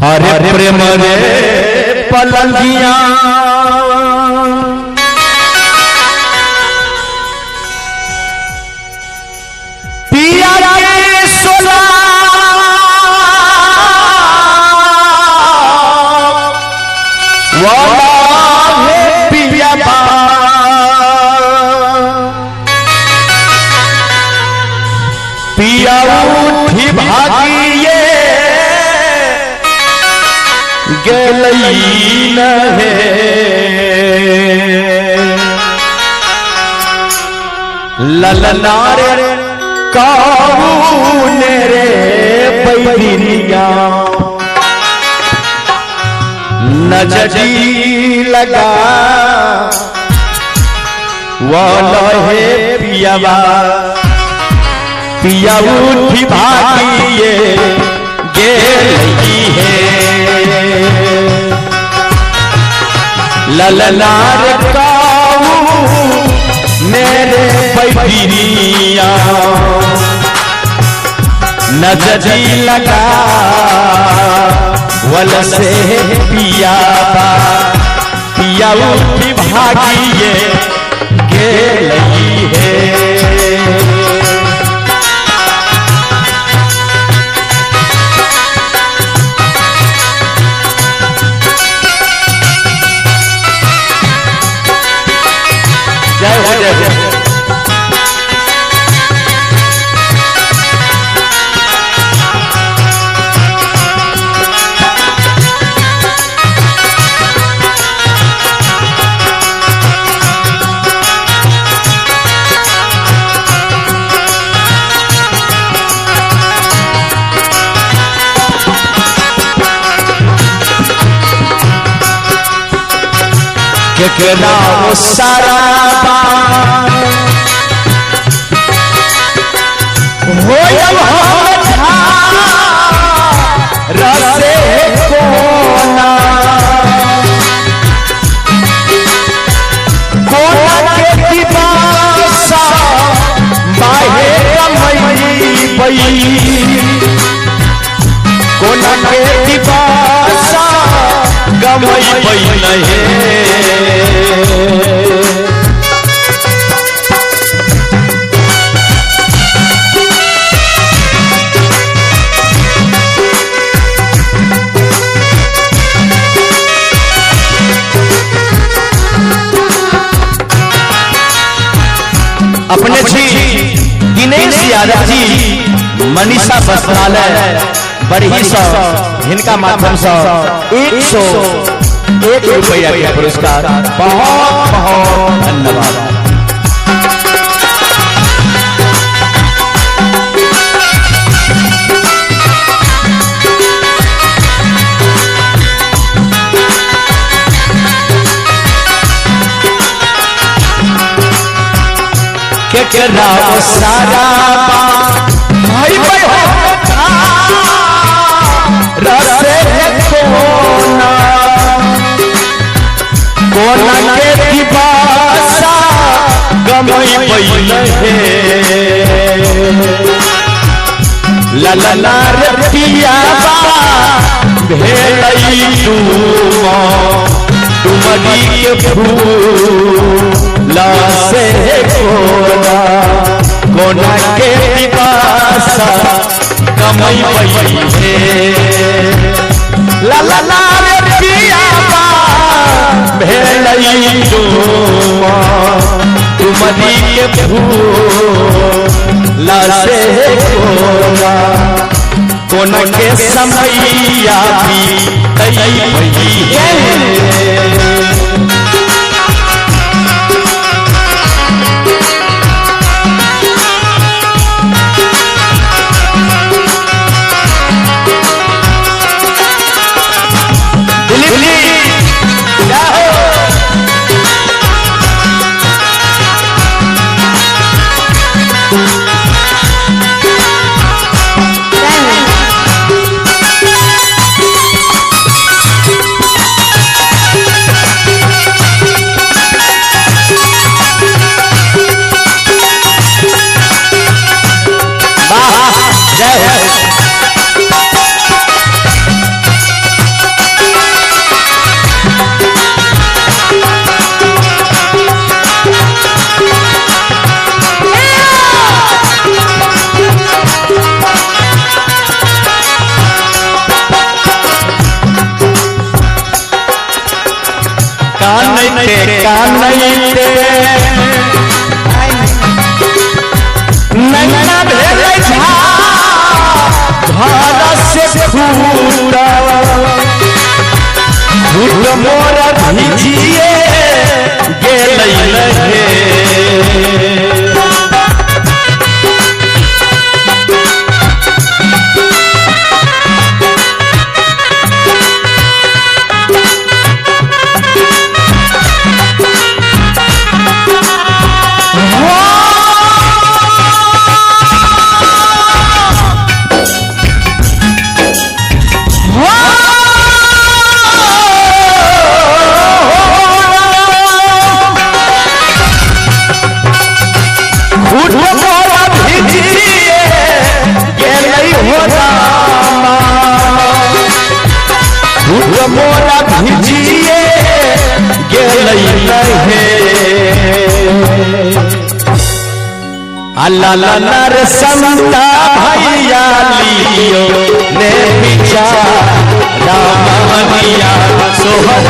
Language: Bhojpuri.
हरे प्रेम रे पलंगिया पिया रे सोला वाला है पिया पिया उठी भागिए गलई न है ललनारे काऊने रे बैरिया नजरी लगा वाला है पियावा पिया उठी भागिए गलई है ललनार काऊ मेरे बैरिया नजरी लगा वल से पिया पिया उठी भागिए गलई है केकरा वो सारा हो रसे कोना कोना के दिबासा बाहे कमई पई कोना के दिबासा गमई पई नहीं अपने जी दिनेश यादव जी मनीषा वस्त्रालय बड़ी सौ इनका माध्यम से 101 रुपया के पुरस्कार बहुत बहुत धन्यवाद। केकरा सारा भाई रसे कोना कोना के दिबासा गमई पई है ललनार पियावा भेलई तुमरी के फूल से कोना कोना के दिबासा गमई पई है ललनार पियावा भेलई तुमरी के फूल से कोना कोना के समैया भी तई पई है कानते कानते नैना भेले झा घर से फूटा फूट मोरा भिजिए गेलै लहे मोरा भिजिए गेलै लहे अल्लाह नर संता भैया लियो ने बिचारा रामनिया सोहर